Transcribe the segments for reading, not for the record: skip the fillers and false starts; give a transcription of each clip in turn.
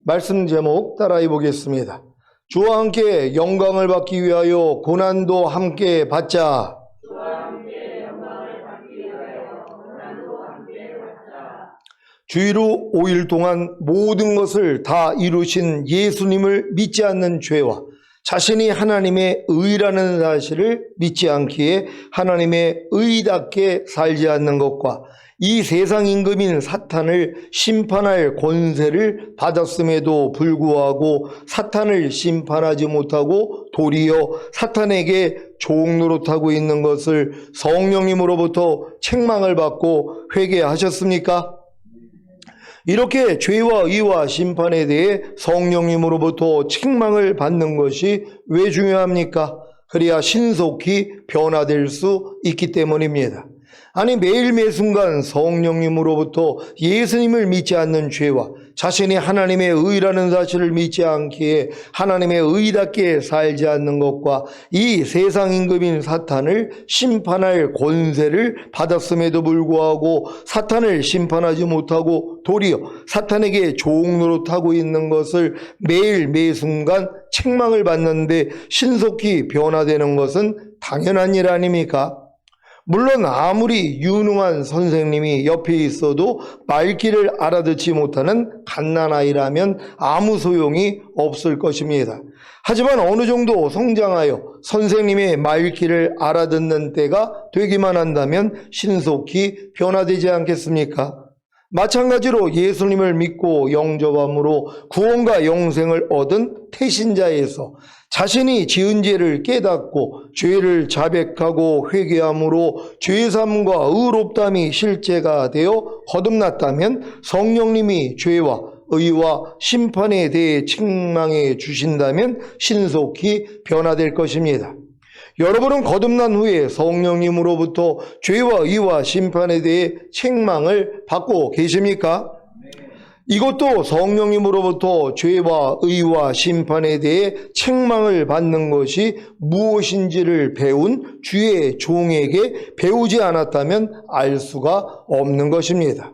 말씀 제목 따라해 보겠습니다. 주와 함께 영광을 받기 위하여 고난도 함께 받자. 주의로 5일 동안 모든 것을 다 이루신 예수님을 믿지 않는 죄와 자신이 하나님의 의라는 사실을 믿지 않기에 하나님의 의답게 살지 않는 것과 이 세상 임금인 사탄을 심판할 권세를 받았음에도 불구하고 사탄을 심판하지 못하고 도리어 사탄에게 종노릇하고 있는 것을 성령님으로부터 책망을 받고 회개하셨습니까? 이렇게 죄와 의와 심판에 대해 성령님으로부터 책망을 받는 것이 왜 중요합니까? 그래야 신속히 변화될 수 있기 때문입니다. 아니, 매일 매순간 성령님으로부터 예수님을 믿지 않는 죄와 자신이 하나님의 의라는 사실을 믿지 않기에 하나님의 의답게 살지 않는 것과 이 세상 임금인 사탄을 심판할 권세를 받았음에도 불구하고 사탄을 심판하지 못하고 도리어 사탄에게 종노릇하고 있는 것을 매일 매순간 책망을 받는데 신속히 변화되는 것은 당연한 일 아닙니까? 물론 아무리 유능한 선생님이 옆에 있어도 말귀를 알아듣지 못하는 갓난아이라면 아무 소용이 없을 것입니다. 하지만 어느 정도 성장하여 선생님의 말귀를 알아듣는 때가 되기만 한다면 신속히 변화되지 않겠습니까? 마찬가지로 예수님을 믿고 영접함으로 구원과 영생을 얻은 태신자에서 자신이 지은 죄를 깨닫고 죄를 자백하고 회개함으로 죄삼과 의롭담이 실제가 되어 거듭났다면 성령님이 죄와 의와 심판에 대해 책망해 주신다면 신속히 변화될 것입니다. 여러분은 거듭난 후에 성령님으로부터 죄와 의와 심판에 대해 책망을 받고 계십니까? 이것도 성령님으로부터 죄와 의와 심판에 대해 책망을 받는 것이 무엇인지를 배운 주의 종에게 배우지 않았다면 알 수가 없는 것입니다.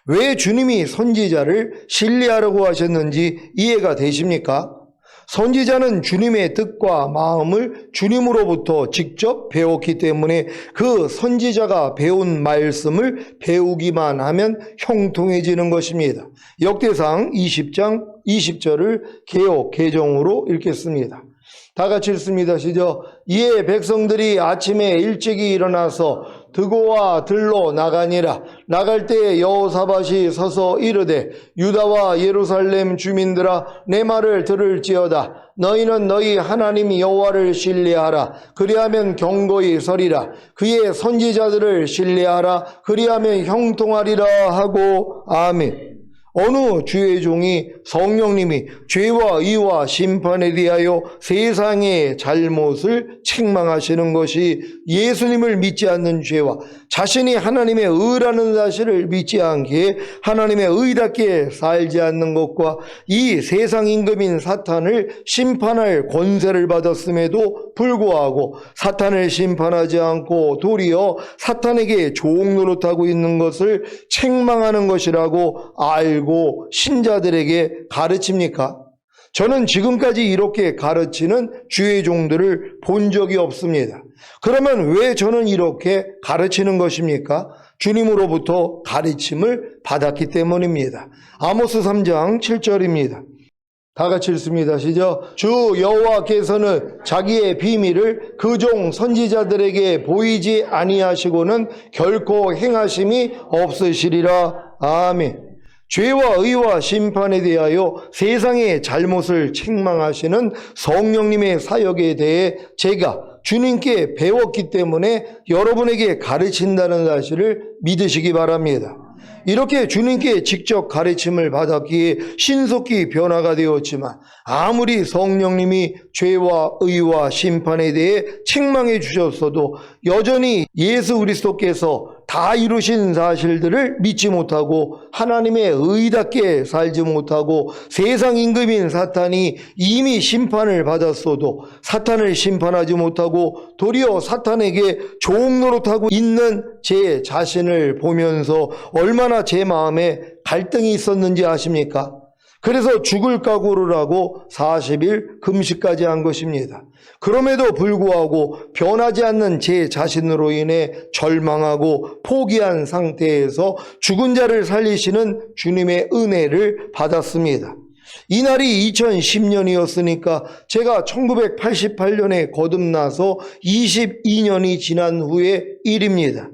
왜 주님이 선지자를 신뢰하라고 하셨는지 이해가 되십니까? 선지자는 주님의 뜻과 마음을 주님으로부터 직접 배웠기 때문에 그 선지자가 배운 말씀을 배우기만 하면 형통해지는 것입니다. 역대상 20장 20절을 개역 개정으로 읽겠습니다. 다 같이 읽습니다. 시작. 이에 백성들이 아침에 일찍이 일어나서 드고와 들로 나가니라. 나갈 때 여호사밧이 서서 이르되 유다와 예루살렘 주민들아 내 말을 들을지어다. 너희는 너희 하나님 여호와를 신뢰하라. 그리하면 경고히 서리라. 그의 선지자들을 신뢰하라. 그리하면 형통하리라 하고 아멘. 어느 주의 종이 성령님이 죄와 의와 심판에 대하여 세상의 잘못을 책망하시는 것이 예수님을 믿지 않는 죄와 자신이 하나님의 의라는 사실을 믿지 않기에 하나님의 의답게 살지 않는 것과 이 세상 임금인 사탄을 심판할 권세를 받았음에도 불구하고 사탄을 심판하지 않고 도리어 사탄에게 종노릇하고 있는 것을 책망하는 것이라고 알고 신자들에게 가르칩니까? 저는 지금까지 이렇게 가르치는 주의 종들을 본 적이 없습니다. 그러면 왜 저는 이렇게 가르치는 것입니까? 주님으로부터 가르침을 받았기 때문입니다. 아모스 3장 7절입니다. 다 같이 읽습니다. 시작. 주 여호와께서는 자기의 비밀을 그 종 선지자들에게 보이지 아니하시고는 결코 행하심이 없으시리라. 아멘. 죄와 의와 심판에 대하여 세상의 잘못을 책망하시는 성령님의 사역에 대해 제가 주님께 배웠기 때문에 여러분에게 가르친다는 사실을 믿으시기 바랍니다. 이렇게 주님께 직접 가르침을 받았기에 신속히 변화가 되었지만 아무리 성령님이 죄와 의와 심판에 대해 책망해 주셨어도 여전히 예수 그리스도께서 다 이루신 사실들을 믿지 못하고 하나님의 의답게 살지 못하고 세상 임금인 사탄이 이미 심판을 받았어도 사탄을 심판하지 못하고 도리어 사탄에게 종노릇하고 있는 제 자신을 보면서 얼마나 제 마음에 갈등이 있었는지 아십니까? 그래서 죽을 각오를 하고 40일 금식까지 한 것입니다. 그럼에도 불구하고 변하지 않는 제 자신으로 인해 절망하고 포기한 상태에서 죽은 자를 살리시는 주님의 은혜를 받았습니다. 이날이 2010년이었으니까 제가 1988년에 거듭나서 22년이 지난 후의 일입니다.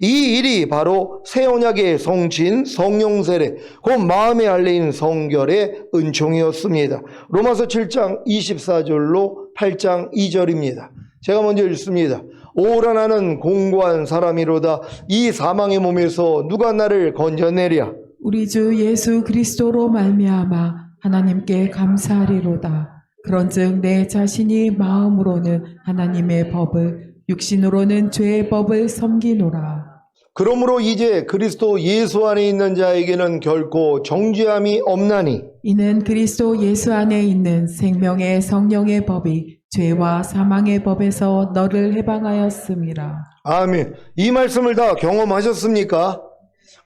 이 일이 바로 새 언약의 성취인 성령 세례, 곧 마음에 알린 성결의 은총이었습니다. 로마서 7장 24절로 8장 2절입니다. 제가 먼저 읽습니다. 오라 나는 공고한 사람이로다. 이 사망의 몸에서 누가 나를 건져내랴. 우리 주 예수 그리스도로 말미암아 하나님께 감사하리로다. 그런즉 내 자신이 마음으로는 하나님의 법을, 육신으로는 죄의 법을 섬기노라. 그러므로 이제 그리스도 예수 안에 있는 자에게는 결코 정죄함이 없나니 이는 그리스도 예수 안에 있는 생명의 성령의 법이 죄와 사망의 법에서 너를 해방하였음이라. 아멘. 이 말씀을 다 경험하셨습니까?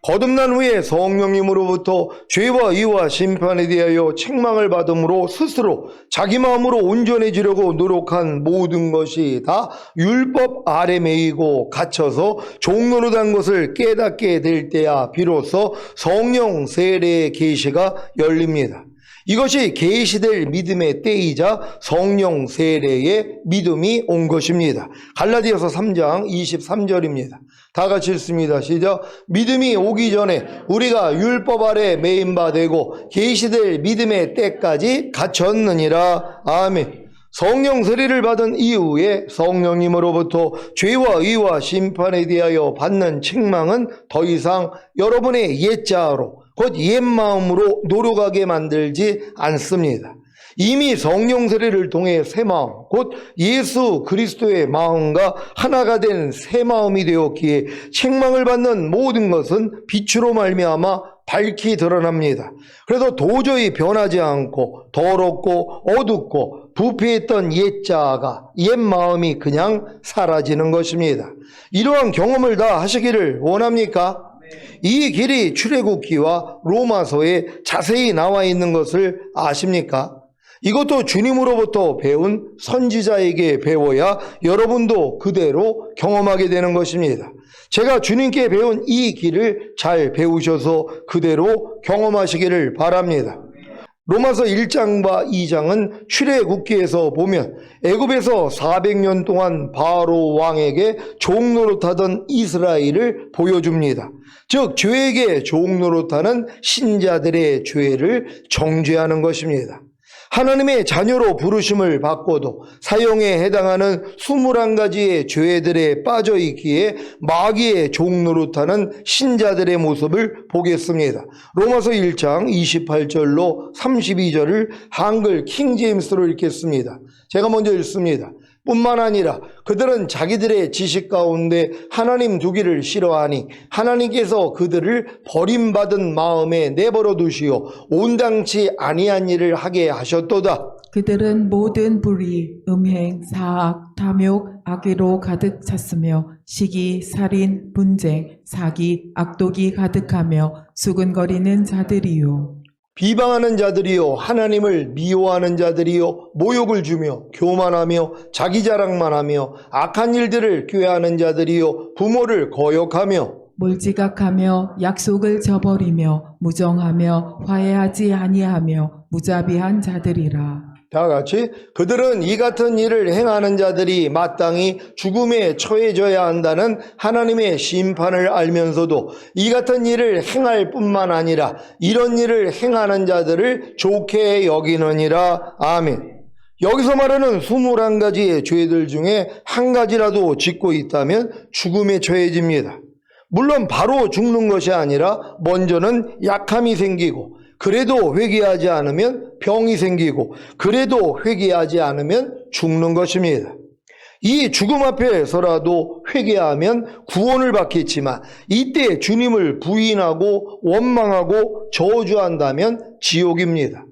거듭난 후에 성령님으로부터 죄와 의와 심판에 대하여 책망을 받음으로 스스로 자기 마음으로 온전해지려고 노력한 모든 것이 다 율법 아래 매이고 갇혀서 종노릇한 것을 깨닫게 될 때야 비로소 성령 세례의 계시가 열립니다. 이것이 계시될 믿음의 때이자 성령 세례의 믿음이 온 것입니다. 갈라디아서 3장 23절입니다. 다 같이 읽습니다. 시작. 믿음이 오기 전에 우리가 율법 아래 매인 바 되고 계시될 믿음의 때까지 갇혔느니라. 아멘. 성령 세례를 받은 이후에 성령님으로부터 죄와 의와 심판에 대하여 받는 책망은 더 이상 여러분의 옛자아로 곧 옛마음으로 노력하게 만들지 않습니다. 이미 성령 세례를 통해 새 마음, 곧 예수 그리스도의 마음과 하나가 된 새 마음이 되었기에 책망을 받는 모든 것은 빛으로 말미암아 밝히 드러납니다. 그래서 도저히 변하지 않고 더럽고 어둡고 부패했던 옛자아가 옛 마음이 그냥 사라지는 것입니다. 이러한 경험을 다 하시기를 원합니까? 이 길이 출애굽기와 로마서에 자세히 나와 있는 것을 아십니까? 이것도 주님으로부터 배운 선지자에게 배워야 여러분도 그대로 경험하게 되는 것입니다. 제가 주님께 배운 이 길을 잘 배우셔서 그대로 경험하시기를 바랍니다. 로마서 1장과 2장은 출애굽기에서 보면 애굽에서 400년 동안 바로 왕에게 종노릇하던 이스라엘을 보여줍니다. 즉 죄에게 종노릇하는 신자들의 죄를 정죄하는 것입니다. 하나님의 자녀로 부르심을 받고도 사형에 해당하는 21가지의 죄들에 빠져 있기에 마귀의 종노릇하는 신자들의 모습을 보겠습니다. 로마서 1장 28절로 32절을 한글 킹제임스로 읽겠습니다. 제가 먼저 읽습니다. 뿐만 아니라 그들은 자기들의 지식 가운데 하나님 두기를 싫어하니 하나님께서 그들을 버림받은 마음에 내버려 두시어 온당치 아니한 일을 하게 하셨도다. 그들은 모든 불의, 음행, 사악, 탐욕, 악의로 가득 찼으며 시기, 살인, 분쟁, 사기, 악독이 가득하며 수근거리는 자들이요. 비방하는 자들이요 하나님을 미워하는 자들이요 모욕을 주며 교만하며 자기 자랑만 하며 악한 일들을 꾀하는 자들이요 부모를 거역하며 몰지각하며 약속을 저버리며 무정하며 화해하지 아니하며 무자비한 자들이라. 다 같이 그들은 이 같은 일을 행하는 자들이 마땅히 죽음에 처해져야 한다는 하나님의 심판을 알면서도 이 같은 일을 행할 뿐만 아니라 이런 일을 행하는 자들을 좋게 여기느니라. 아멘. 여기서 말하는 21가지의 죄들 중에 한 가지라도 짓고 있다면 죽음에 처해집니다. 물론 바로 죽는 것이 아니라 먼저는 약함이 생기고 그래도 회개하지 않으면 병이 생기고 그래도 회개하지 않으면 죽는 것입니다. 이 죽음 앞에서라도 회개하면 구원을 받겠지만 이때 주님을 부인하고 원망하고 저주한다면 지옥입니다.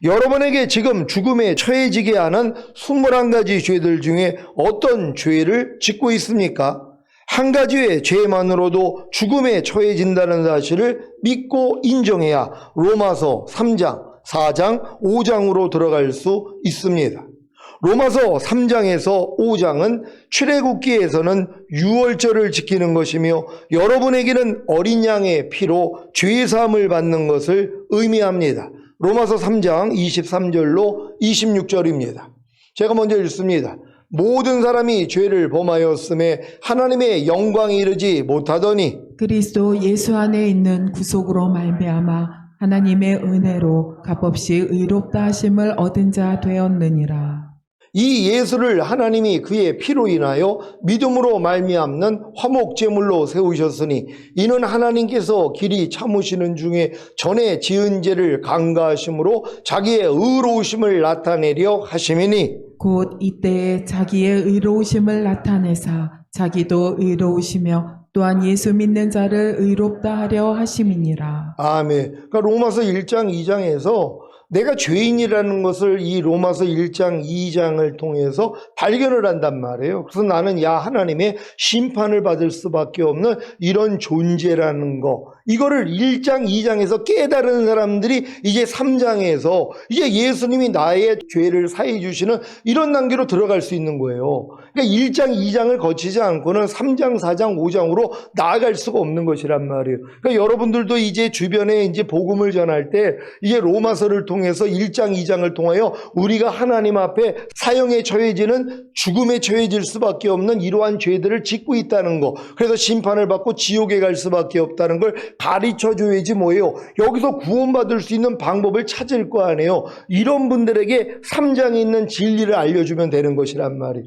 여러분에게 지금 죽음에 처해지게 하는 21가지 죄들 중에 어떤 죄를 짓고 있습니까? 한 가지의 죄만으로도 죽음에 처해진다는 사실을 믿고 인정해야 로마서 3장 4장, 5장으로 들어갈 수 있습니다. 로마서 3장에서 5장은 출애굽기에서는 유월절을 지키는 것이며 여러분에게는 어린 양의 피로 죄사함을 받는 것을 의미합니다. 로마서 3장 23절로 26절입니다. 제가 먼저 읽습니다. 모든 사람이 죄를 범하였음에 하나님의 영광에 이르지 못하더니 그리스도 예수 안에 있는 구속으로 말미암아 하나님의 은혜로 값없이 의롭다 하심을 얻은 자 되었느니라. 이 예수를 하나님이 그의 피로 인하여 믿음으로 말미암는 화목제물로 세우셨으니 이는 하나님께서 길이 참으시는 중에 전에 지은 죄를 간과하심으로 자기의 의로우심을 나타내려 하심이니 곧 이때에 자기의 의로우심을 나타내사 자기도 의로우시며 또한 예수 믿는 자를 의롭다 하려 하심이니라. 아멘. 그러니까 로마서 1장 2장에서 내가 죄인이라는 것을 이 로마서 1장 2장을 통해서 발견을 한단 말이에요. 그래서 나는 하나님의 심판을 받을 수밖에 없는 이런 존재라는 거, 이거를 1장 2장에서 깨달은 사람들이 이제 3장에서 이제 예수님이 나의 죄를 사해 주시는 이런 단계로 들어갈 수 있는 거예요. 그러니까 1장 2장을 거치지 않고는 3장 4장 5장으로 나아갈 수가 없는 것이란 말이에요. 그러니까 여러분들도 이제 주변에 이제 복음을 전할 때 이제 로마서를 통해서 1장 2장을 통하여 우리가 하나님 앞에 사형에 처해지는, 죽음에 처해질 수밖에 없는 이러한 죄들을 짓고 있다는 거, 그래서 심판을 받고 지옥에 갈 수밖에 없다는 걸 가르쳐 줘야지 뭐예요. 여기서 구원받을 수 있는 방법을 찾을 거 아니에요. 이런 분들에게 3장에 있는 진리를 알려주면 되는 것이란 말이에요.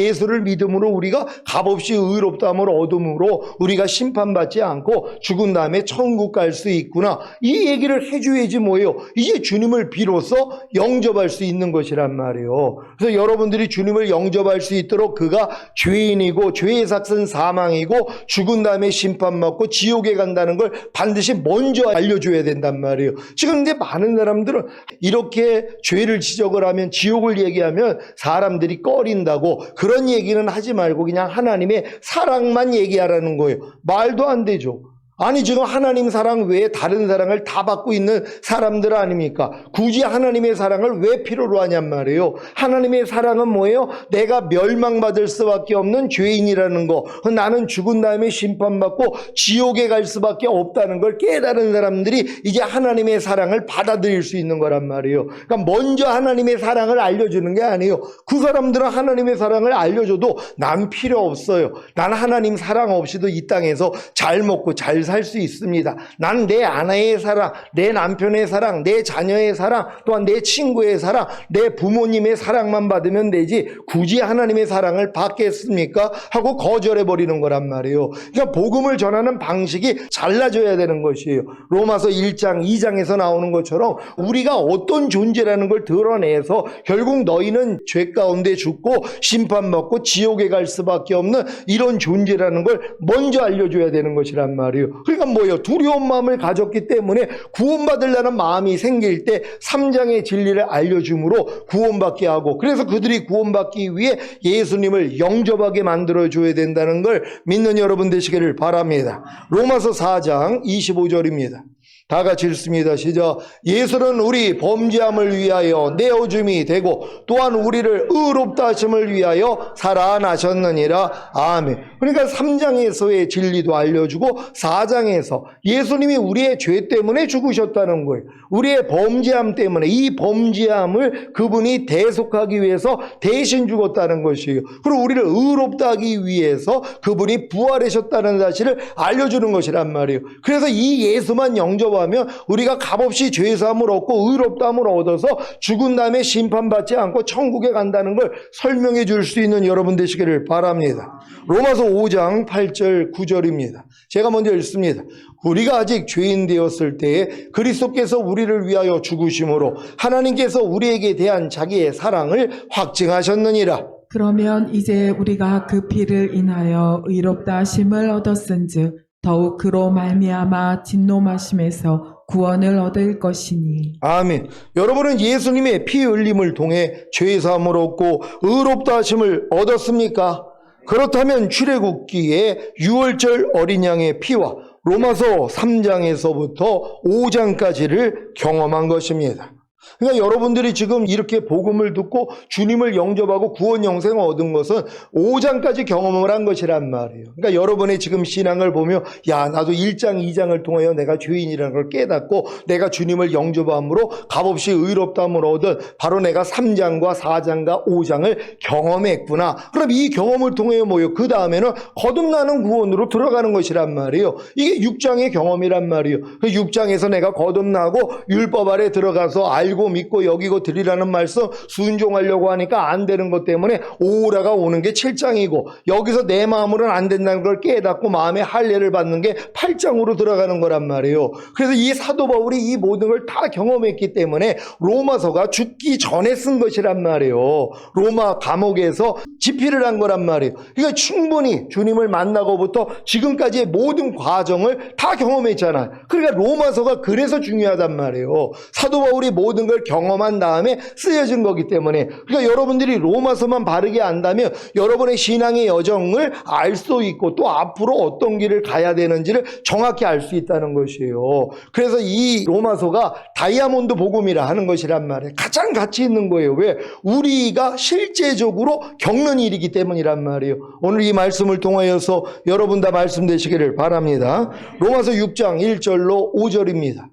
예수를 믿음으로 우리가 값없이 의롭다함을 얻음으로 우리가 심판받지 않고 죽은 다음에 천국 갈 수 있구나, 이 얘기를 해줘야지 뭐예요. 이제 주님을 비로소 영접할 수 있는 것이란 말이에요. 그래서 여러분들이 주님을 영접할 수 있도록 그가 죄인이고 죄의 삭은 사망이고 죽은 다음에 심판받고 지옥에 간다는 걸 반드시 먼저 알려줘야 된단 말이에요. 지금 이제 많은 사람들은 이렇게 죄를 지적을 하면, 지옥을 얘기하면 사람들이 꺼린다고 그런 얘기는 하지 말고 그냥 하나님의 사랑만 얘기하라는 거예요. 말도 안 되죠. 아니 지금 하나님 사랑 외에 다른 사랑을 다 받고 있는 사람들 아닙니까? 굳이 하나님의 사랑을 왜 필요로 하냔 말이에요. 하나님의 사랑은 뭐예요? 내가 멸망받을 수밖에 없는 죄인이라는 거, 나는 죽은 다음에 심판받고 지옥에 갈 수밖에 없다는 걸 깨달은 사람들이 이제 하나님의 사랑을 받아들일 수 있는 거란 말이에요. 그러니까 먼저 하나님의 사랑을 알려주는 게 아니에요. 그 사람들은 하나님의 사랑을 알려줘도 난 필요 없어요. 난 하나님 사랑 없이도 이 땅에서 잘 먹고 잘 살 수 있습니다. 난 내 아내의 사랑, 내 남편의 사랑, 내 자녀의 사랑, 또한 내 친구의 사랑, 내 부모님의 사랑만 받으면 되지 굳이 하나님의 사랑을 받겠습니까? 하고 거절해버리는 거란 말이에요. 그러니까 복음을 전하는 방식이 달라져야 되는 것이에요. 로마서 1장 2장에서 나오는 것처럼 우리가 어떤 존재라는 걸 드러내서 결국 너희는 죄 가운데 죽고 심판받고 지옥에 갈 수밖에 없는 이런 존재라는 걸 먼저 알려줘야 되는 것이란 말이에요. 그러니까 뭐예요? 두려운 마음을 가졌기 때문에 구원받으려는 마음이 생길 때 3장의 진리를 알려줌으로 구원받게 하고, 그래서 그들이 구원받기 위해 예수님을 영접하게 만들어줘야 된다는 걸 믿는 여러분 되시기를 바랍니다. 로마서 4장 25절입니다. 다 같이 읽습니다. 시작. 예수는 우리 범죄함을 위하여 내어줌이 되고 또한 우리를 의롭다 하심을 위하여 살아나셨느니라. 아멘. 그러니까 3장에서의 진리도 알려주고 4장에서 예수님이 우리의 죄 때문에 죽으셨다는 거예요. 우리의 범죄함 때문에, 이 범죄함을 그분이 대속하기 위해서 대신 죽었다는 것이에요. 그리고 우리를 의롭다 하기 위해서 그분이 부활하셨다는 사실을 알려주는 것이란 말이에요. 그래서 이 예수만 영접하면 우리가 값없이 죄사함을 얻고 의롭다함을 얻어서 죽은 다음에 심판받지 않고 천국에 간다는 걸 설명해 줄 수 있는 여러분 되시기를 바랍니다. 로마서 5장 8절 9절입니다. 제가 먼저 읽습니다. 우리가 아직 죄인 되었을 때에 그리스도께서 우리를 위하여 죽으심으로 하나님께서 우리에게 대한 자기의 사랑을 확증하셨느니라. 그러면 이제 우리가 그 피를 인하여 의롭다 하심을 얻었은즉 더욱 그로 말미암아 진노마심에서 구원을 얻을 것이니. 아멘. 여러분은 예수님의 피 흘림을 통해 죄사함을 얻고 의롭다 하심을 얻었습니까? 그렇다면 출애굽기에 유월절 어린 양의 피와 로마서 3장에서부터 5장까지를 경험한 것입니다. 그러니까 여러분들이 지금 이렇게 복음을 듣고 주님을 영접하고 구원 영생을 얻은 것은 5장까지 경험을 한 것이란 말이에요. 그러니까 여러분의 지금 신앙을 보며 야 나도 1장 2장을 통하여 내가 죄인이라는 걸 깨닫고 내가 주님을 영접함으로 값없이 의롭다함을 얻은 바로 내가 3장과 4장과 5장을 경험했구나. 그럼 이 경험을 통하여 뭐예요? 그 다음에는 거듭나는 구원으로 들어가는 것이란 말이에요. 이게 6장의 경험이란 말이에요. 그 6장에서 내가 거듭나고 율법 아래 들어가서 알고 믿고 여기고 드리라는 말씀 순종하려고 하니까 안 되는 것 때문에 오라가 오는 게 7장이고 여기서 내 마음으로는 안 된다는 걸 깨닫고 마음의 할례를 받는 게 8장으로 들어가는 거란 말이에요. 그래서 이 사도 바울이 이 모든 걸 다 경험했기 때문에 로마서가 죽기 전에 쓴 것이란 말이에요. 로마 감옥에서 집필을 한 거란 말이에요. 그러니까 충분히 주님을 만나고부터 지금까지의 모든 과정을 다 경험했잖아요. 그러니까 로마서가 그래서 중요하단 말이에요. 사도 바울이 모든 걸 경험한 다음에 쓰여진 거기 때문에 그러니까 여러분들이 로마서만 바르게 안다면 여러분의 신앙의 여정을 알 수 있고 또 앞으로 어떤 길을 가야 되는지를 정확히 알 수 있다는 것이에요. 그래서 이 로마서가 다이아몬드 복음이라 하는 것이란 말이에요. 가장 가치 있는 거예요. 왜? 우리가 실제적으로 겪는 일이기 때문이란 말이에요. 오늘 이 말씀을 통하여서 여러분 다 말씀되시기를 바랍니다. 로마서 6장 1절로 5절입니다.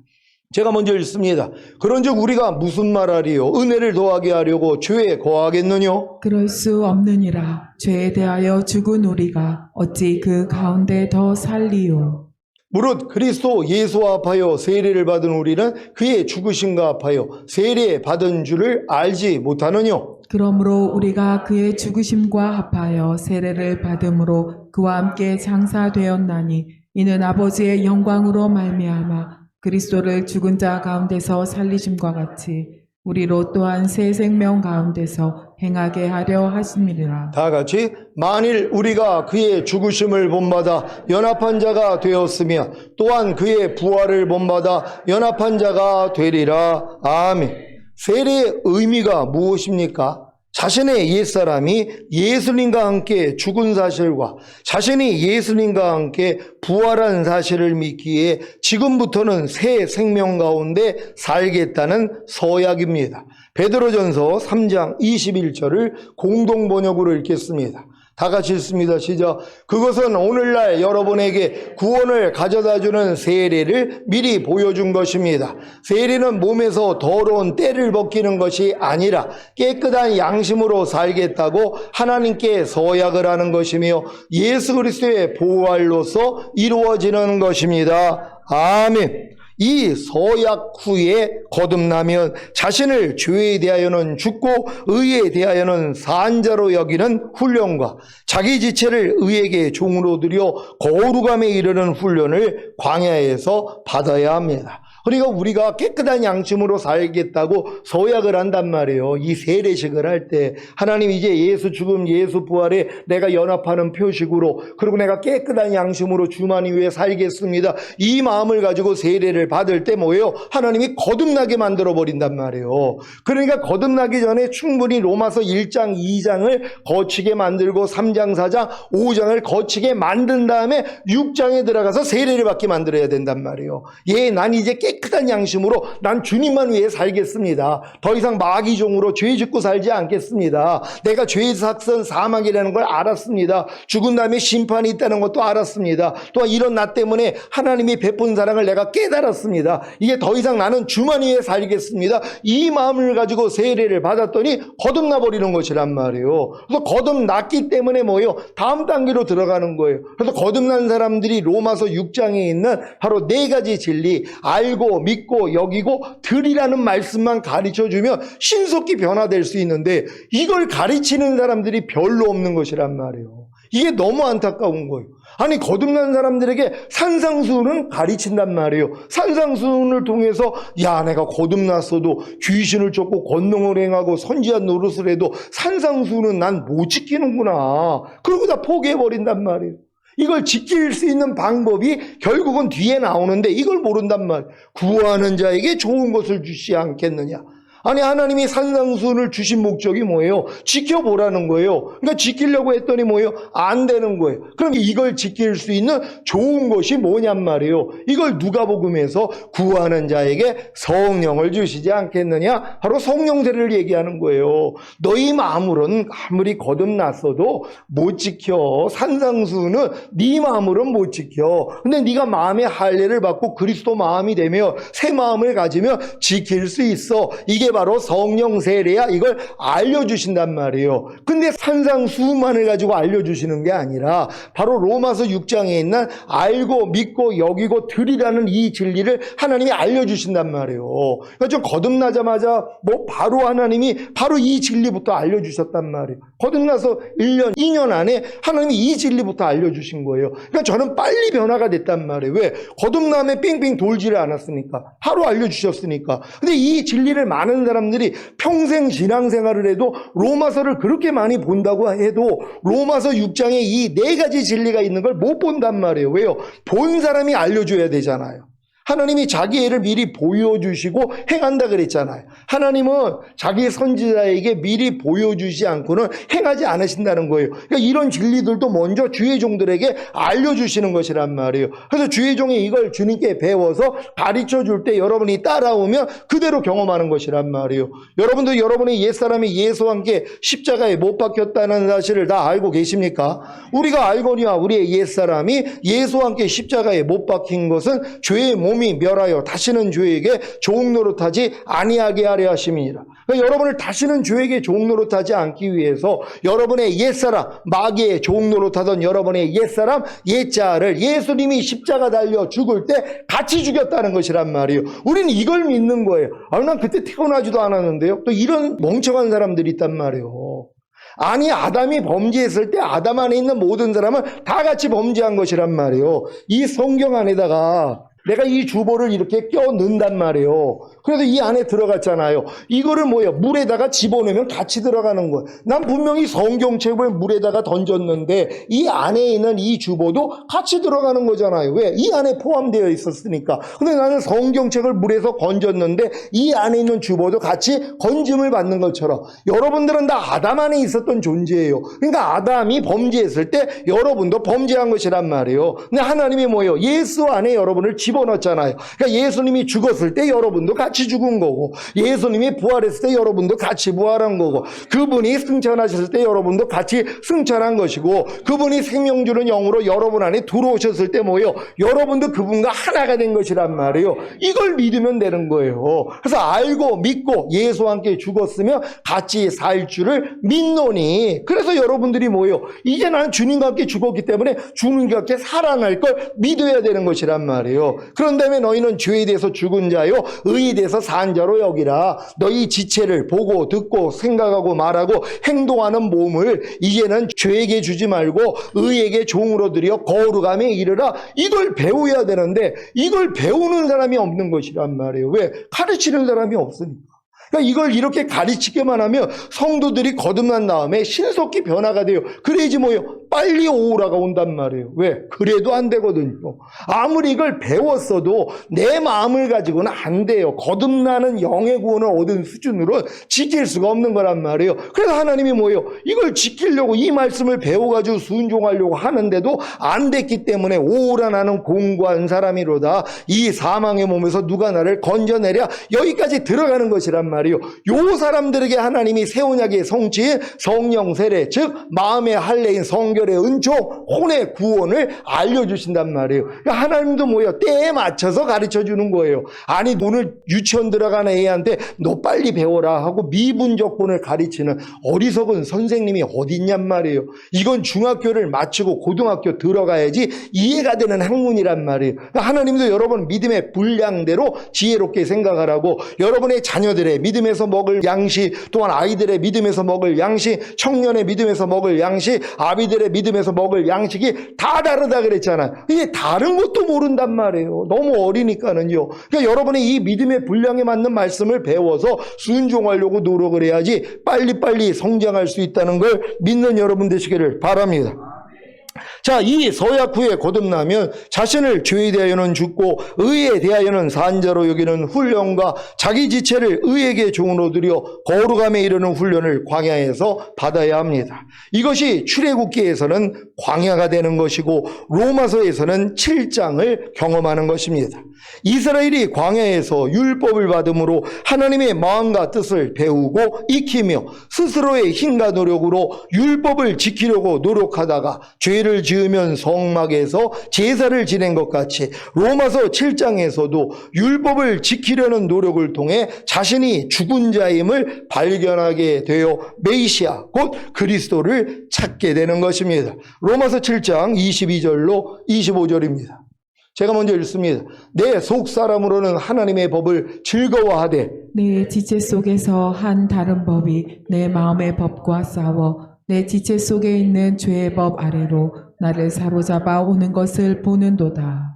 제가 먼저 읽습니다. 그런즉 우리가 무슨 말하리요? 은혜를 더하게 하려고 죄에 거하겠느뇨? 그럴 수 없느니라. 죄에 대하여 죽은 우리가 어찌 그 가운데 더 살리요? 무릇 그리스도 예수와 합하여 세례를 받은 우리는 그의 죽으심과 합하여 세례 받은 줄을 알지 못하느뇨? 그러므로 우리가 그의 죽으심과 합하여 세례를 받음으로 그와 함께 장사되었나니 이는 아버지의 영광으로 말미암아 그리스도를 죽은 자 가운데서 살리심과 같이 우리로 또한 새 생명 가운데서 행하게 하려 하심이니라. 다 같이 만일 우리가 그의 죽으심을 본받아 연합한 자가 되었으며 또한 그의 부활을 본받아 연합한 자가 되리라. 아멘. 세례의 의미가 무엇입니까? 자신의 옛사람이 예수님과 함께 죽은 사실과 자신이 예수님과 함께 부활한 사실을 믿기에 지금부터는 새 생명 가운데 살겠다는 서약입니다. 베드로전서 3장 21절을 공동 번역으로 읽겠습니다. 다 같이 읽습니다. 시작. 그것은 오늘날 여러분에게 구원을 가져다주는 세례를 미리 보여준 것입니다. 세례는 몸에서 더러운 때를 벗기는 것이 아니라 깨끗한 양심으로 살겠다고 하나님께 서약을 하는 것이며 예수 그리스도의 보활로서 이루어지는 것입니다. 아멘. 이 서약 후에 거듭나면 자신을 죄에 대하여는 죽고 의에 대하여는 산자로 여기는 훈련과 자기 지체를 의에게 종으로 들여 거룩함에 이르는 훈련을 광야에서 받아야 합니다. 그러니까 우리가 깨끗한 양심으로 살겠다고 서약을 한단 말이에요. 이 세례식을 할 때 하나님 이제 예수 죽음 예수 부활에 내가 연합하는 표식으로 그리고 내가 깨끗한 양심으로 주만을 위해 살겠습니다. 이 마음을 가지고 세례를 받을 때 뭐예요? 하나님이 거듭나게 만들어 버린단 말이에요. 그러니까 거듭나기 전에 충분히 로마서 1장 2장을 거치게 만들고 3장 4장 5장을 거치게 만든 다음에 6장에 들어가서 세례를 받게 만들어야 된단 말이에요. 난 이제 깨끗한 양심으로 난 주님만 위해 살겠습니다. 더 이상 마귀종으로 죄 짓고 살지 않겠습니다. 내가 죄의 삭선 사망이라는 걸 알았습니다. 죽은 다음에 심판이 있다는 것도 알았습니다. 또한 이런 나 때문에 하나님이 베푼 사랑을 내가 깨달았습니다. 이게 더 이상 나는 주만 위해 살겠습니다. 이 마음을 가지고 세례를 받았더니 거듭나 버리는 것이란 말이에요. 그래서 거듭났기 때문에 뭐예요? 다음 단계로 들어가는 거예요. 그래서 거듭난 사람들이 로마서 6장에 있는 바로 4가지 진리 알고 믿고 여기고 들이라는 말씀만 가르쳐주면 신속히 변화될 수 있는데 이걸 가르치는 사람들이 별로 없는 것이란 말이에요. 이게 너무 안타까운 거예요. 아니 거듭난 사람들에게 산상수훈은 가르친단 말이에요. 산상수훈을 통해서 내가 거듭났어도 귀신을 쫓고 권능을 행하고 선지한 노릇을 해도 산상수훈은 난 못 지키는구나. 그러고 다 포기해버린단 말이에요. 이걸 지킬 수 있는 방법이 결국은 뒤에 나오는데 이걸 모른단 말이에요. 구하는 자에게 좋은 것을 주시 않겠느냐. 아니 하나님이 산상수훈을 주신 목적이 뭐예요? 지켜보라는 거예요. 그러니까 지키려고 했더니 뭐예요? 안 되는 거예요. 그럼 이걸 지킬 수 있는 좋은 것이 뭐냔 말이에요. 이걸 누가복음에서 구하는 자에게 성령을 주시지 않겠느냐? 바로 성령세를 얘기하는 거예요. 너희 마음으로는 아무리 거듭났어도 못 지켜. 산상수훈은 네 마음으로는 못 지켜. 근데 네가 마음의 할례를 받고 그리스도 마음이 되며 새 마음을 가지면 지킬 수 있어. 이게 바로 성령 세례야. 이걸 알려주신단 말이에요. 근데 산상수훈만을 가지고 알려주시는 게 아니라 바로 로마서 6장에 있는 알고 믿고 여기고 드리라는 이 진리를 하나님이 알려주신단 말이에요. 그러니까 좀 거듭나자마자 바로 하나님이 바로 이 진리부터 알려주셨단 말이에요. 거듭나서 1년, 2년 안에 하나님이 이 진리부터 알려주신 거예요. 그러니까 저는 빨리 변화가 됐단 말이에요. 왜? 거듭남에 삥삥 돌지를 않았으니까. 하루 알려주셨으니까. 근데 이 진리를 많은 사람들이 평생 신앙생활을 해도 로마서를 그렇게 많이 본다고 해도 로마서 6장에 이 네 가지 진리가 있는 걸 못 본단 말이에요. 왜요? 본 사람이 알려줘야 되잖아요. 하나님이 자기 애를 미리 보여주시고 행한다 그랬잖아요. 하나님은 자기 선지자에게 미리 보여주지 않고는 행하지 않으신다는 거예요. 그러니까 이런 진리들도 먼저 주의 종들에게 알려주시는 것이란 말이에요. 그래서 주의 종이 이걸 주님께 배워서 가르쳐줄 때 여러분이 따라오면 그대로 경험하는 것이란 말이에요. 여러분도 여러분의 옛사람이 예수와 함께 십자가에 못 박혔다는 사실을 다 알고 계십니까? 우리가 알거니와 우리의 옛사람이 예수와 함께 십자가에 못 박힌 것은 죄의 몸이 멸하여 다시는 죄에게 종노릇하지 아니하게 하려 하심이니라. 그러니까 여러분을 다시는 죄에게 종노릇하지 않기 위해서 여러분의 옛사람, 마귀의 종노릇하던 여러분의 옛사람, 옛자를 예수님이 십자가 달려 죽을 때 같이 죽였다는 것이란 말이에요. 우리는 이걸 믿는 거예요. 난 그때 태어나지도 않았는데요. 또 이런 멍청한 사람들이 있단 말이에요. 아니 아담이 범죄했을 때 아담 안에 있는 모든 사람은 다 같이 범죄한 것이란 말이에요. 이 성경 안에다가 내가 이 주보를 이렇게 껴 넣는단 말이에요. 그래서 이 안에 들어갔잖아요. 이거를 물에다가 집어넣으면 같이 들어가는 거예요. 난 분명히 성경책을 물에다가 던졌는데 이 안에 있는 이 주보도 같이 들어가는 거잖아요. 왜? 이 안에 포함되어 있었으니까. 근데 나는 성경책을 물에서 건졌는데 이 안에 있는 주보도 같이 건짐을 받는 것처럼 여러분들은 다 아담 안에 있었던 존재예요. 그러니까 아담이 범죄했을 때 여러분도 범죄한 것이란 말이에요. 근데 하나님이 예수 안에 여러분을 집어넣었잖아요. 그러니까 예수님이 죽었을 때 여러분도 같이 죽은 거고, 예수님이 부활했을 때 여러분도 같이 부활한 거고, 그분이 승천하셨을 때 여러분도 같이 승천한 것이고, 그분이 생명 주는 영으로 여러분 안에 들어오셨을 때 여러분도 그분과 하나가 된 것이란 말이에요. 이걸 믿으면 되는 거예요. 그래서 알고 믿고 예수와 함께 죽었으면 같이 살 줄을 믿노니, 그래서 여러분들이 이제 나는 주님과 함께 죽었기 때문에 주님과 함께 살아날 걸 믿어야 되는 것이란 말이에요. 그런 다음에 너희는 죄에 대해서 죽은 자요 의에 대해서 산 자로 여기라. 너희 지체를 보고 듣고 생각하고 말하고 행동하는 몸을 이제는 죄에게 주지 말고 의에게 종으로 드려 거룩함에 이르라. 이걸 배워야 되는데 이걸 배우는 사람이 없는 것이란 말이에요. 왜? 가르치는 사람이 없으니까. 그러니까 이걸 이렇게 가르치기만 하면 성도들이 거듭난 다음에 신속히 변화가 돼요. 그래야지 빨리 오라가 온단 말이에요. 왜? 그래도 안 되거든요. 아무리 이걸 배웠어도 내 마음을 가지고는 안 돼요. 거듭나는 영의 구원을 얻은 수준으로 지킬 수가 없는 거란 말이에요. 그래서 하나님이 이걸 지키려고 이 말씀을 배워가지고 순종하려고 하는데도 안 됐기 때문에 오라 나는 공고한 사람이로다. 이 사망의 몸에서 누가 나를 건져내랴. 여기까지 들어가는 것이란 말이에요. 요 사람들에게 하나님이 새 언약의 성취인 성령 세례, 즉 마음의 할례인 성결의 은총, 혼의 구원을 알려주신단 말이에요. 그러니까 하나님도 때에 맞춰서 가르쳐주는 거예요. 아니 오늘 유치원 들어가는 애한테 너 빨리 배워라 하고 미분적분을 가르치는 어리석은 선생님이 어디 있냔 말이에요. 이건 중학교를 마치고 고등학교 들어가야지 이해가 되는 학문이란 말이에요. 그러니까 하나님도 여러분 믿음의 분량대로 지혜롭게 생각하라고 여러분의 자녀들의 믿음에서 먹을 양식, 또한 아이들의 믿음에서 먹을 양식, 청년의 믿음에서 먹을 양식, 아비들의 믿음에서 먹을 양식이 다 다르다 그랬잖아요. 이게 다른 것도 모른단 말이에요. 너무 어리니까는요. 그러니까 여러분이 이 믿음의 분량에 맞는 말씀을 배워서 순종하려고 노력을 해야지 빨리빨리 성장할 수 있다는 걸 믿는 여러분 되시기를 바랍니다. 자, 이 서약 후에 거듭나면 자신을 죄에 대하여는 죽고 의에 대하여는 산자로 여기는 훈련과 자기 지체를 의에게 종으로 들여 거룩함에 이르는 훈련을 광야에서 받아야 합니다. 이것이 출애굽기에서는 광야가 되는 것이고 로마서에서는 7장을 경험하는 것입니다. 이스라엘이 광야에서 율법을 받음으로 하나님의 마음과 뜻을 배우고 익히며 스스로의 힘과 노력으로 율법을 지키려고 노력하다가 죄를 지으면 성막에서 제사를 지낸 것 같이 로마서 7장에서도 율법을 지키려는 노력을 통해 자신이 죽은 자임을 발견하게 되어 메시아 곧 그리스도를 찾게 되는 것입니다. 로마서 7장 22절로 25절입니다. 제가 먼저 읽습니다. 내 속사람으로는 하나님의 법을 즐거워하되 내 지체 속에서 한 다른 법이 내 마음의 법과 싸워 내 지체 속에 있는 죄의 법 아래로 나를 사로잡아 오는 것을 보는도다.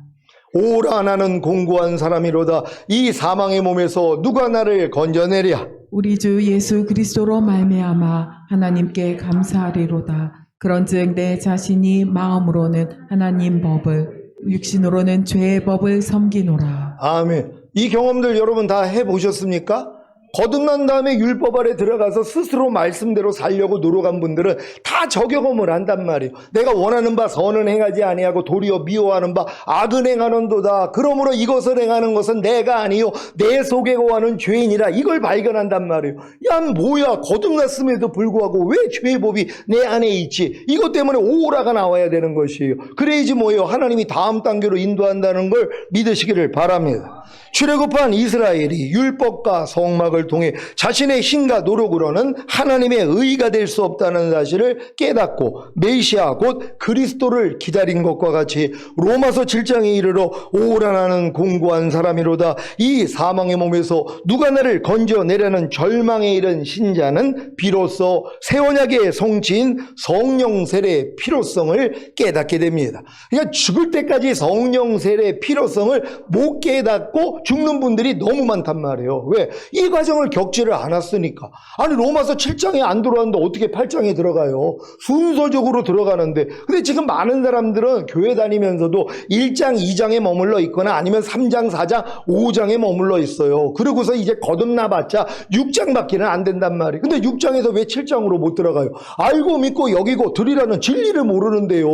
오라 나는 공고한 사람이로다. 이 사망의 몸에서 누가 나를 건져내랴. 우리 주 예수 그리스도로 말미암아 하나님께 감사하리로다. 그런즉 내 자신이 마음으로는 하나님 법을 육신으로는 죄의 법을 섬기노라. 아멘. 이 경험들 여러분 다 해보셨습니까? 거듭난 다음에 율법 아래 들어가서 스스로 말씀대로 살려고 노력한 분들은 다 저 경험을 한단 말이에요. 내가 원하는 바 선은 행하지 아니하고 도리어 미워하는 바 악은 행하는도다. 그러므로 이것을 행하는 것은 내가 아니요 내 속에 거하는 죄인이라. 이걸 발견한단 말이에요. 야 뭐야, 거듭났음에도 불구하고 왜 죄의 법이 내 안에 있지? 이것 때문에 오라가 나와야 되는 것이에요. 그래야지 뭐예요, 하나님이 다음 단계로 인도한다는 걸 믿으시기를 바랍니다. 출애굽한 이스라엘이 율법과 성막을 통해 자신의 힘과 노력으로는 하나님의 의가 될 수 없다는 사실을 깨닫고 메시아 곧 그리스도를 기다린 것과 같이 로마서 7장에 이르러 오라 나는 공고한 사람이로다. 이 사망의 몸에서 누가 나를 건져내려는 절망에 이른 신자는 비로소 새 언약의 성취인 성령 세례의 필요성을 깨닫게 됩니다. 그러니까 죽을 때까지 성령 세례의 필요성을 못 깨닫고 죽는 분들이 너무 많단 말이에요. 왜? 이 과정을 겪지를 않았으니까. 아니 로마서 7장에 안 들어왔는데 어떻게 8장에 들어가요? 순서적으로 들어가는데. 근데 지금 많은 사람들은 교회 다니면서도 1장, 2장에 머물러 있거나 아니면 3장, 4장, 5장에 머물러 있어요. 그러고서 이제 거듭나봤자 6장밖에는 안 된단 말이에요. 근데 6장에서 왜 7장으로 못 들어가요? 알고 믿고 여기고 들이라는 진리를 모르는데요.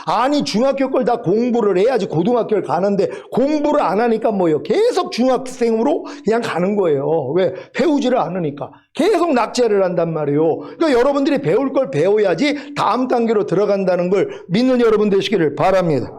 아니 중학교 걸 다 공부를 해야지 고등학교를 가는데 공부를 안 하니까 뭐예요? 계속 중학생으로 그냥 가는 거예요. 왜? 배우지를 않으니까. 계속 낙제를 한단 말이에요. 그러니까 여러분들이 배울 걸 배워야지 다음 단계로 들어간다는 걸 믿는 여러분 되시기를 바랍니다.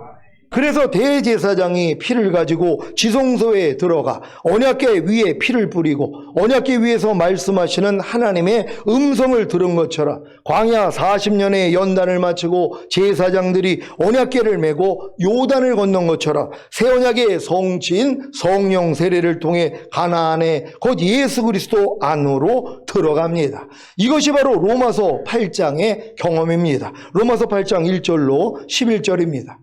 그래서 대제사장이 피를 가지고 지성소에 들어가 언약궤 위에 피를 뿌리고 언약궤 위에서 말씀하시는 하나님의 음성을 들은 것처럼 광야 40년의 연단을 마치고 제사장들이 언약궤를 메고 요단을 건넌 것처럼 새 언약의 성취인 성령 세례를 통해 가나안에 곧 예수 그리스도 안으로 들어갑니다. 이것이 바로 로마서 8장의 경험입니다. 로마서 8장 1절로 11절입니다.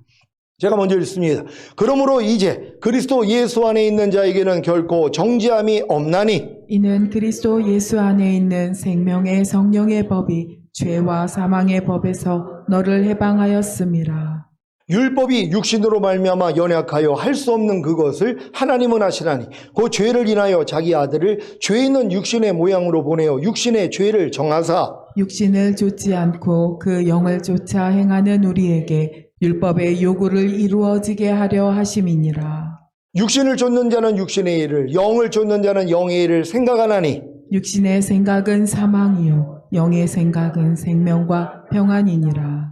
제가 먼저 읽습니다. 그러므로 이제 그리스도 예수 안에 있는 자에게는 결코 정죄함이 없나니 이는 그리스도 예수 안에 있는 생명의 성령의 법이 죄와 사망의 법에서 너를 해방하였음이라. 율법이 육신으로 말미암아 연약하여 할 수 없는 그것을 하나님은 하시나니 그 죄를 인하여 자기 아들을 죄 있는 육신의 모양으로 보내어 육신의 죄를 정하사 육신을 좇지 않고 그 영을 쫓아 행하는 우리에게 율법의 요구를 이루어지게 하려 하심이니라. 육신을 쫓는 자는 육신의 일을 영을 쫓는 자는 영의 일을 생각하나니 육신의 생각은 사망이요 영의 생각은 생명과 평안이니라.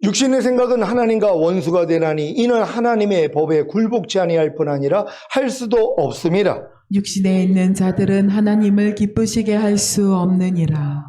육신의 생각은 하나님과 원수가 되나니 이는 하나님의 법에 굴복치 아니할 뿐 아니라 할 수도 없음이라. 육신에 있는 자들은 하나님을 기쁘시게 할 수 없느니라.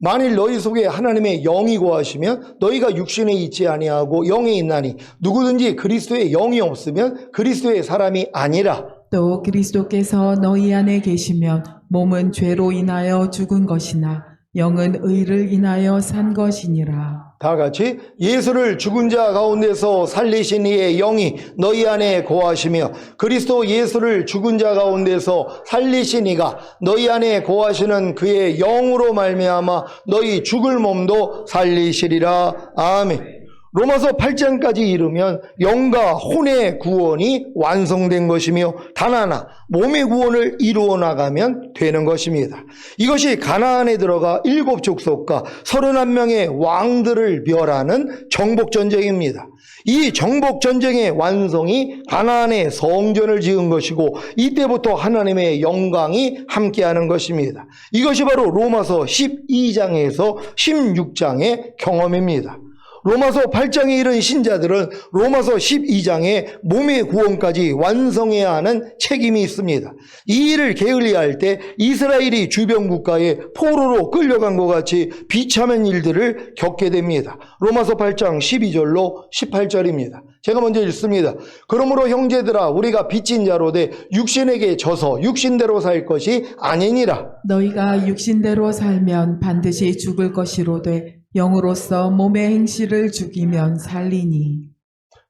만일 너희 속에 하나님의 영이 거하시면 너희가 육신에 있지 아니하고 영에 있나니 누구든지 그리스도의 영이 없으면 그리스도의 사람이 아니라. 또 그리스도께서 너희 안에 계시면 몸은 죄로 인하여 죽은 것이나 영은 의를 인하여 산 것이니라. 다 같이 예수를 죽은 자 가운데서 살리신 이의 영이 너희 안에 거하시며 그리스도 예수를 죽은 자 가운데서 살리신 이가 너희 안에 거하시는 그의 영으로 말미암아 너희 죽을 몸도 살리시리라. 아멘. 로마서 8장까지 이르면 영과 혼의 구원이 완성된 것이며 단 하나 몸의 구원을 이루어 나가면 되는 것입니다. 이것이 가나안에 들어가 7족속과 31명의 왕들을 멸하는 정복전쟁입니다. 이 정복전쟁의 완성이 가나안에 성전을 지은 것이고 이때부터 하나님의 영광이 함께하는 것입니다. 이것이 바로 로마서 12장에서 16장의 경험입니다. 로마서 8장에 이른 신자들은 로마서 12장에 몸의 구원까지 완성해야 하는 책임이 있습니다. 이 일을 게을리할 때 이스라엘이 주변 국가에 포로로 끌려간 것 같이 비참한 일들을 겪게 됩니다. 로마서 8장 12절로 18절입니다. 제가 먼저 읽습니다. 그러므로 형제들아 우리가 빚진 자로 돼 육신에게 져서 육신대로 살 것이 아니니라. 너희가 육신대로 살면 반드시 죽을 것이로되 영으로서 몸의 행실을 죽이면 살리니.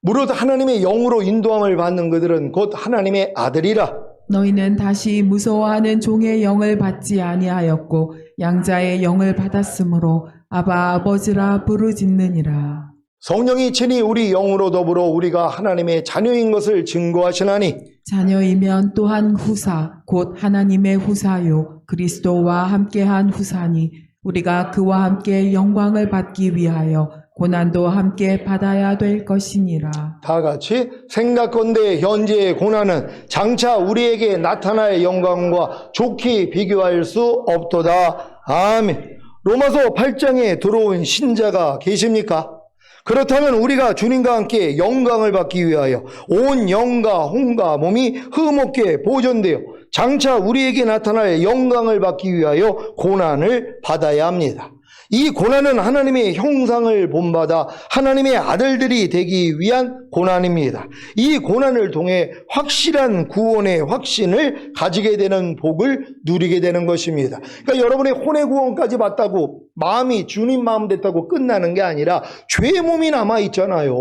무릇 하나님의 영으로 인도함을 받는 그들은 곧 하나님의 아들이라. 너희는 다시 무서워하는 종의 영을 받지 아니하였고 양자의 영을 받았으므로 아바 아버지라 부르짖느니라. 성령이 친히 우리 영으로 더불어 우리가 하나님의 자녀인 것을 증거하시나니 자녀이면 또한 후사 곧 하나님의 후사요 그리스도와 함께한 후사니 우리가 그와 함께 영광을 받기 위하여 고난도 함께 받아야 될 것이니라. 다 같이 생각건대 현재의 고난은 장차 우리에게 나타날 영광과 좋게 비교할 수 없도다. 아멘. 로마서 8장에 들어온 신자가 계십니까? 그렇다면 우리가 주님과 함께 영광을 받기 위하여 온 영과 혼과 몸이 흠없게 보존되어 장차 우리에게 나타날 영광을 받기 위하여 고난을 받아야 합니다. 이 고난은 하나님의 형상을 본받아 하나님의 아들들이 되기 위한 고난입니다. 이 고난을 통해 확실한 구원의 확신을 가지게 되는 복을 누리게 되는 것입니다. 그러니까 여러분의 혼의 구원까지 받다고 마음이 주님 마음 됐다고 끝나는 게 아니라 죄의 몸이 남아있잖아요.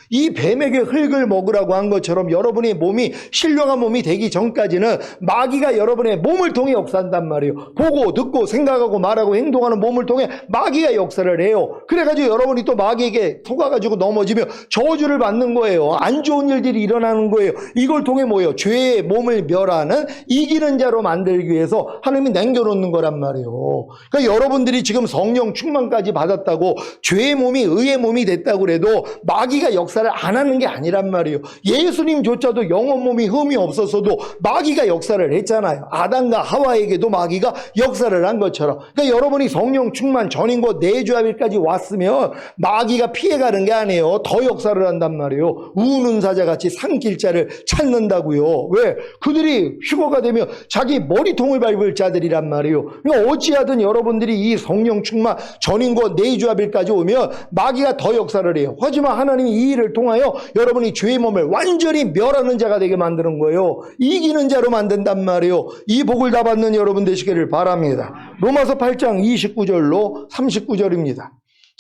이 뱀에게 흙을 먹으라고 한 것처럼 여러분의 몸이 신령한 몸이 되기 전까지는 마귀가 여러분의 몸을 통해 역사한단 말이에요. 보고 듣고 생각하고 말하고 행동하는 몸을 통해 마귀가 역사를 해요. 그래가지고 여러분이 또 마귀에게 속아가지고 넘어지며 저주를 받는 거예요. 안 좋은 일들이 일어나는 거예요. 이걸 통해 뭐예요? 죄의 몸을 멸하는 이기는 자로 만들기 위해서 하나님이 남겨놓는 거란 말이에요. 그러니까 여러분들이 지금 성령 충만까지 받았다고 죄의 몸이 의의 몸이 됐다고 그래도 마귀가 역사를 안 하는 게 아니란 말이에요. 예수님조차도 영혼 몸이 흠이 없었어도 마귀가 역사를 했잖아요. 아담과 하와에게도 마귀가 역사를 한 것처럼. 그러니까 여러분이 성령 충만 전인 것 내주합일까지 왔으면 마귀가 피해가는 게 아니에요. 더 역사를 한단 말이에요. 우는 사자같이 산길자를 찾는다고요. 왜? 그들이 휴거가 되면 자기 머리통을 밟을 자들이란 말이에요. 그러니까 어찌하든 여러분들이 이 성령 충만 전인 것 내주합일까지 오면 마귀가 더 역사를 해요. 하지만 하나님이 이 일을 통하여 여러분이 죄의 몸을 완전히 멸하는 자가 되게 만드는 거예요. 이기는 자로 만든단 말이에요. 이 복을 다 받는 여러분 되시기를 바랍니다. 로마서 8장 29절로 39절입니다.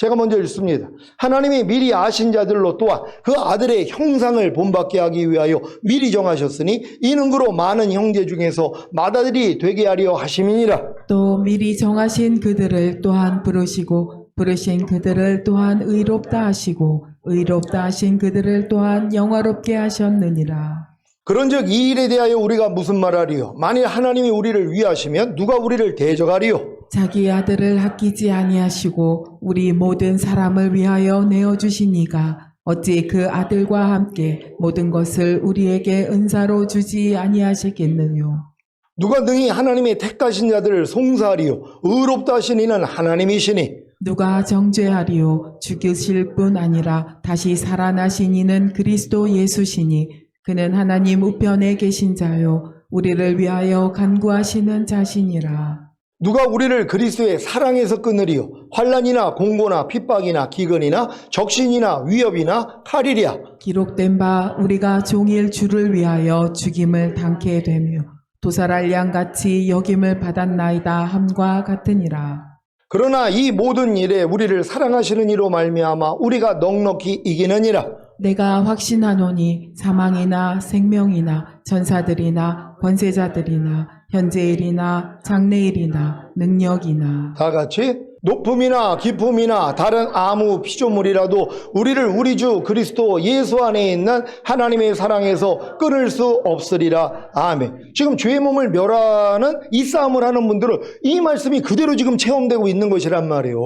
제가 먼저 읽습니다. 하나님이 미리 아신 자들로 또한 그 아들의 형상을 본받게 하기 위하여 미리 정하셨으니 이는 그로 많은 형제 중에서 맏아들이 되게 하려 하심이니라. 또 미리 정하신 그들을 또한 부르시고 부르신 그들을 또한 의롭다 하시고 의롭다 하신 그들을 또한 영화롭게 하셨느니라. 그런즉 이 일에 대하여 우리가 무슨 말하리요? 만일 하나님이 우리를 위하시면 누가 우리를 대적하리요? 자기 아들을 아끼지 아니하시고 우리 모든 사람을 위하여 내어주시니가 어찌 그 아들과 함께 모든 것을 우리에게 은사로 주지 아니하시겠느뇨. 누가 능히 하나님의 택하신 자들을 송사하리요? 의롭다 하신 이는 하나님이시니 누가 정죄하리요? 죽으실 뿐 아니라 다시 살아나신 이는 그리스도 예수시니 그는 하나님 우편에 계신 자요 우리를 위하여 간구하시는 자시니라. 누가 우리를 그리스도의 사랑에서 끊으리요? 환난이나 공고나 핍박이나 기근이나 적신이나 위협이나 칼이랴. 기록된 바 우리가 종일 주를 위하여 죽임을 당케 되며 도살할 양같이 여김을 받았나이다 함과 같으니라. 그러나 이 모든 일에 우리를 사랑하시는 이로 말미암아 우리가 넉넉히 이기느니라. 내가 확신하노니 사망이나 생명이나 전사들이나 권세자들이나 현재일이나 장래일이나 능력이나 다 같이 높음이나 깊음이나 다른 아무 피조물이라도 우리를 우리 주 그리스도 예수 안에 있는 하나님의 사랑에서 끊을 수 없으리라. 아멘. 지금 죄의 몸을 멸하는 이 싸움을 하는 분들은 이 말씀이 그대로 지금 체험되고 있는 것이란 말이에요.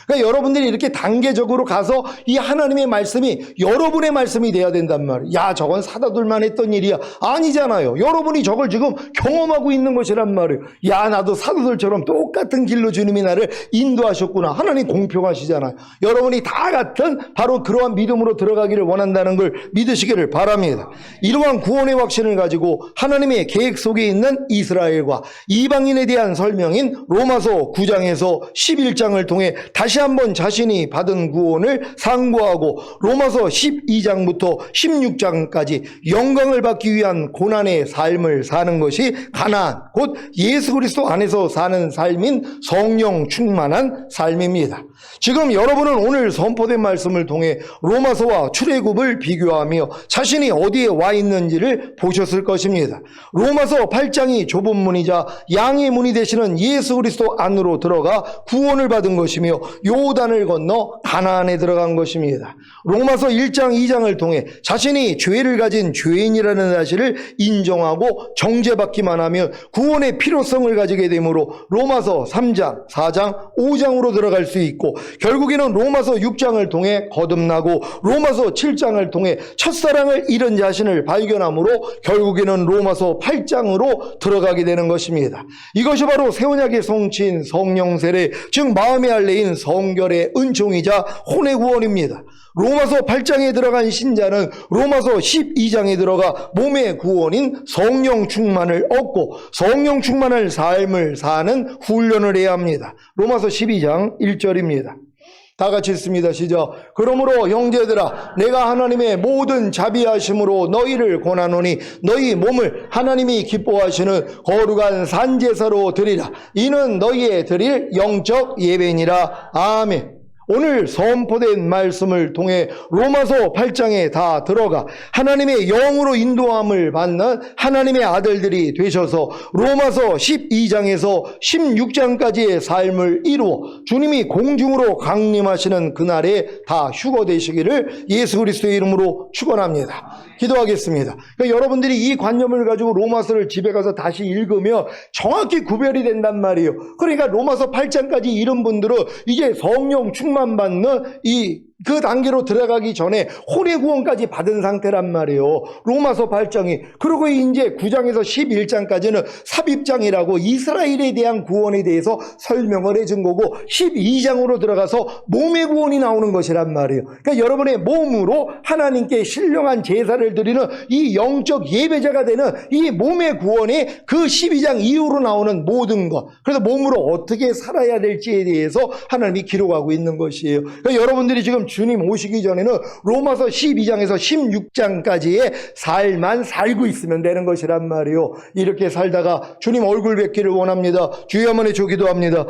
그러니까 여러분들이 이렇게 단계적으로 가서 이 하나님의 말씀이 여러분의 말씀이 돼야 된단 말이에요. 야, 저건 사도들만 했던 일이야. 아니잖아요. 여러분이 저걸 지금 경험하고 있는 것이란 말이에요. 야, 나도 사도들처럼 똑같은 길로 주님이 나를 인도하셨구나. 하나님 공평하시잖아요. 여러분이 다 같은 바로 그러한 믿음으로 들어가기를 원한다는 걸 믿으시기를 바랍니다. 이러한 구원의 확신을 가지고 하나님의 계획 속에 있는 이스라엘과 이방인에 대한 설명인 로마서 9장에서 11장을 통해 다시 한번 자신이 받은 구원을 상고하고 로마서 12장부터 16장까지 영광을 받기 위한 고난의 삶을 사는 것이 가나안, 곧 예수 그리스도 안에서 사는 삶인 성령 충만한 삶입니다. 지금 여러분은 오늘 선포된 말씀을 통해 로마서와 출애굽을 비교하며 자신이 어디에 와 있는지를 보셨을 것입니다. 로마서 8장이 좁은 문이자 양의 문이 되시는 예수 그리스도 안으로 들어가 구원을 받은 것이며 요단을 건너 가나안에 들어간 것입니다. 로마서 1장 2장을 통해 자신이 죄를 가진 죄인이라는 사실을 인정하고 정죄받기만 하면 구원의 필요성을 가지게 되므로 로마서 3장, 4장, 5장으로 들어갈 수 있고 결국에는 로마서 6장을 통해 거듭나고 로마서 7장을 통해 첫사랑을 잃은 자신을 발견함으로 결국에는 로마서 8장으로 들어가게 되는 것입니다. 이것이 바로 새언약의 성취인 성령 세례, 즉 마음의 할례인 성결의 은총이자 혼의 구원입니다. 로마서 8장에 들어간 신자는 로마서 12장에 들어가 몸의 구원인 성령 충만을 얻고 성령 충만할 삶을 사는 훈련을 해야 합니다. 로마서 12장 1절입니다. 다 같이 읽습니다. 시작. 그러므로 형제들아, 내가 하나님의 모든 자비하심으로 너희를 권하노니 너희 몸을 하나님이 기뻐하시는 거룩한 산제사로 드리라. 이는 너희의 드릴 영적 예배니라. 아멘. 오늘 선포된 말씀을 통해 로마서 8장에 다 들어가 하나님의 영으로 인도함을 받는 하나님의 아들들이 되셔서 로마서 12장에서 16장까지의 삶을 이루어 주님이 공중으로 강림하시는 그날에 다 휴거되시기를 예수 그리스도의 이름으로 축원합니다. 기도하겠습니다. 그러니까 여러분들이 이 관념을 가지고 로마서를 집에 가서 다시 읽으면 정확히 구별이 된단 말이에요. 그러니까 로마서 8장까지 읽은 분들은 이제 성령 충만받는 그 단계로 들어가기 전에 혼의 구원까지 받은 상태란 말이에요. 로마서 8장이. 그리고 이제 9장에서 11장까지는 삽입장이라고 이스라엘에 대한 구원에 대해서 설명을 해준 거고 12장으로 들어가서 몸의 구원이 나오는 것이란 말이에요. 그러니까 여러분의 몸으로 하나님께 신령한 제사를 드리는 이 영적 예배자가 되는 이 몸의 구원이 그 12장 이후로 나오는 모든 것. 그래서 몸으로 어떻게 살아야 될지에 대해서 하나님이 기록하고 있는 것이에요. 그러니까 여러분들이 지금 주님 오시기 전에는 로마서 12장에서 16장까지의 삶만 살고 있으면 되는 것이란 말이에요. 이렇게 살다가 주님 얼굴 뵙기를 원합니다. 주여 한번 해주기도 합니다.